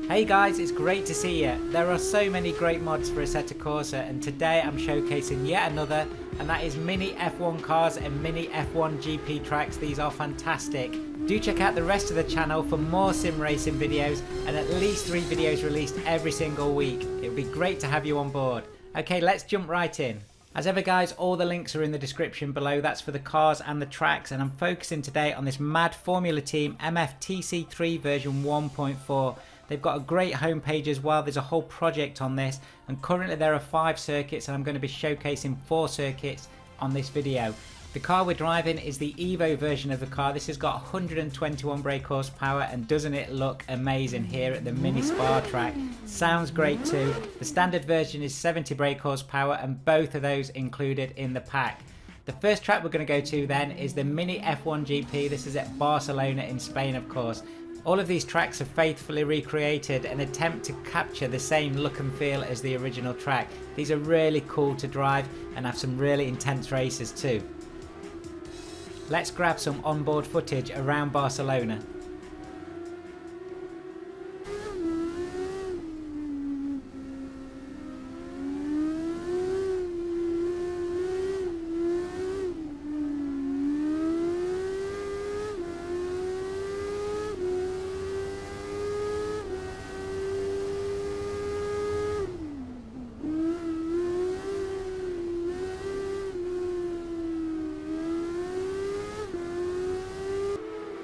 Hey guys, it's great to see you. There are so many great mods for Assetto Corsa, and today I'm showcasing yet another, and that is mini F1 cars and mini F1 GP tracks. These are fantastic. Do check out the rest of the channel for more sim racing videos and at least 3 videos released every single week. It would be great to have you on board. Okay, let's jump right in. As ever guys, all the links are in the description below. That's for the cars and the tracks, and I'm focusing today on this mad Formula Team MFTC3 version 1.4. They've got a great homepage as well. There's a whole project on this, and currently there are 5 circuits, and I'm going to be showcasing 4 circuits on this video. The car we're driving is the Evo version of the car. This has got 121 brake horsepower, and doesn't it look amazing here at the mini Spa track? Sounds great too. The standard version is 70 brake horsepower, and both of those included in the pack. The first track we're going to go to then is the mini F1 GP. This is at Barcelona in Spain, of course. All of these tracks are faithfully recreated and attempt to capture the same look and feel as the original track. These are really cool to drive and have some really intense races too. Let's grab some onboard footage around Barcelona.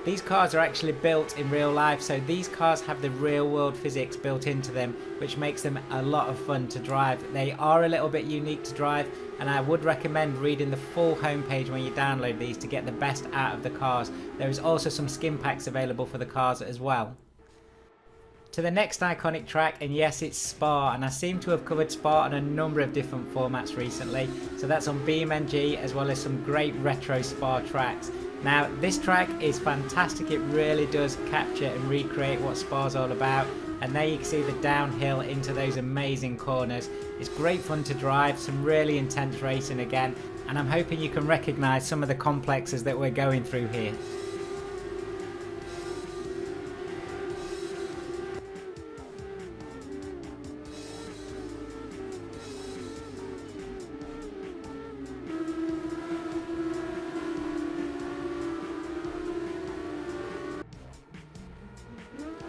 These cars are actually built in real life, so these cars have the real world physics built into them, which makes them a lot of fun to drive. They are a little bit unique to drive, and I would recommend reading the full homepage when you download these to get the best out of the cars. There is also some skin packs available for the cars as well. To the next iconic track, and yes, it's Spa, and I seem to have covered Spa on a number of different formats recently, so that's on BeamNG as well as some great retro Spa tracks. Now this track is fantastic. It really does capture and recreate what Spa's all about, and there you can see the downhill into those amazing corners. It's great fun to drive, some really intense racing again, and I'm hoping you can recognise some of the complexes that we're going through here.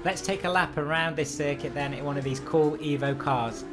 Let's take a lap around this circuit then in one of these cool Evo cars.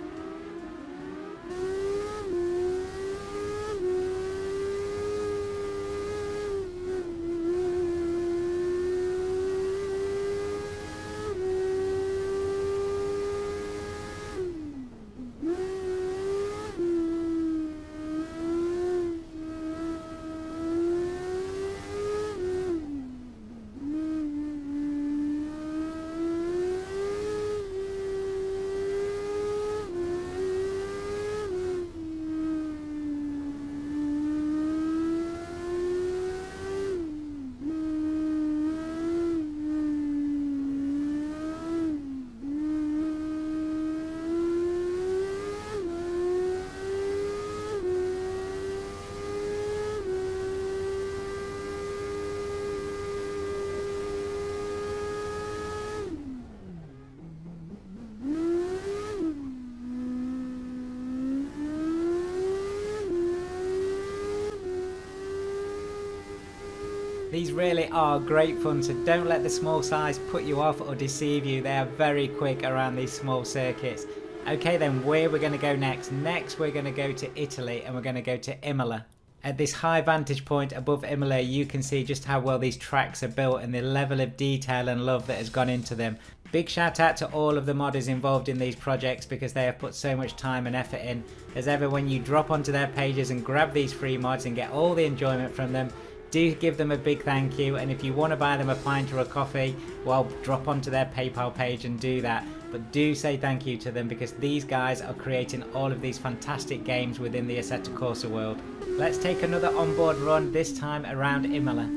These really are great fun, so don't let the small size put you off or deceive you. They are very quick around these small circuits. Okay then, where we're going to go next? Next we're going to go to Italy, and we're going to go to Imola. At this high vantage point above Imola, you can see just how well these tracks are built and the level of detail and love that has gone into them. Big shout out to all of the modders involved in these projects, because they have put so much time and effort in. As ever, when you drop onto their pages and grab these free mods and get all the enjoyment from them, do give them a big thank you, and if you want to buy them a pint or a coffee, well, drop onto their PayPal page and do that. But do say thank you to them, because these guys are creating all of these fantastic games within the Assetto Corsa world. Let's take another onboard run, this time around Imola.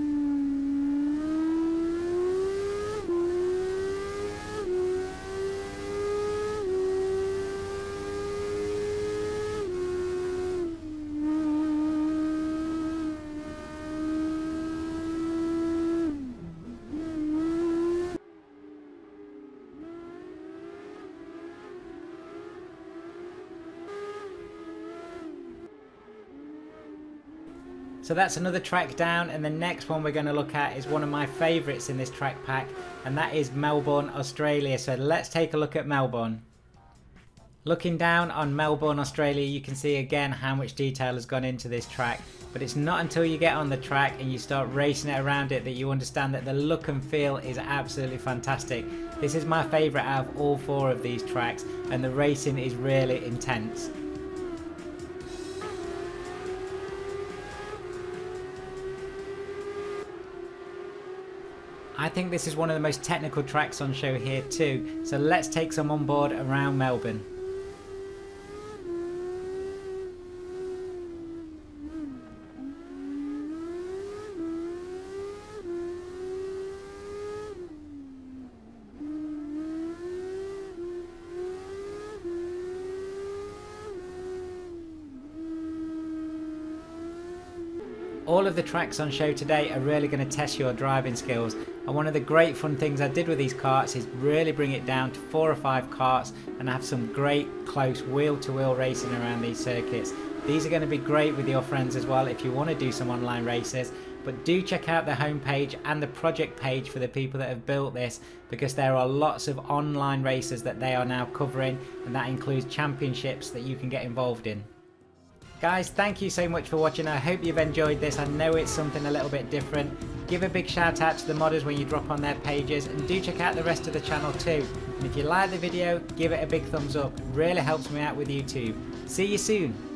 So that's another track down, and the next one we're going to look at is one of my favourites in this track pack, and that is Melbourne, Australia. So let's take a look at Melbourne. Looking down on Melbourne, Australia, you can see again how much detail has gone into this track, but it's not until you get on the track and you start racing it around it that you understand that the look and feel is absolutely fantastic. This is my favourite out of all 4 of these tracks, and the racing is really intense. I think this is one of the most technical tracks on show here too, so let's take some on board around Melbourne. All of the tracks on show today are really going to test your driving skills, and one of the great fun things I did with these karts is really bring it down to 4 or 5 karts and have some great close wheel-to-wheel racing around these circuits. These are going to be great with your friends as well if you want to do some online races, but do check out the homepage and the project page for the people that have built this, because there are lots of online races that they are now covering, and that includes championships that you can get involved in. Guys, thank you so much for watching. I hope you've enjoyed this. I know it's something a little bit different. Give a big shout out to the modders when you drop on their pages, and do check out the rest of the channel too. And if you like the video, give it a big thumbs up. It really helps me out with YouTube. See you soon.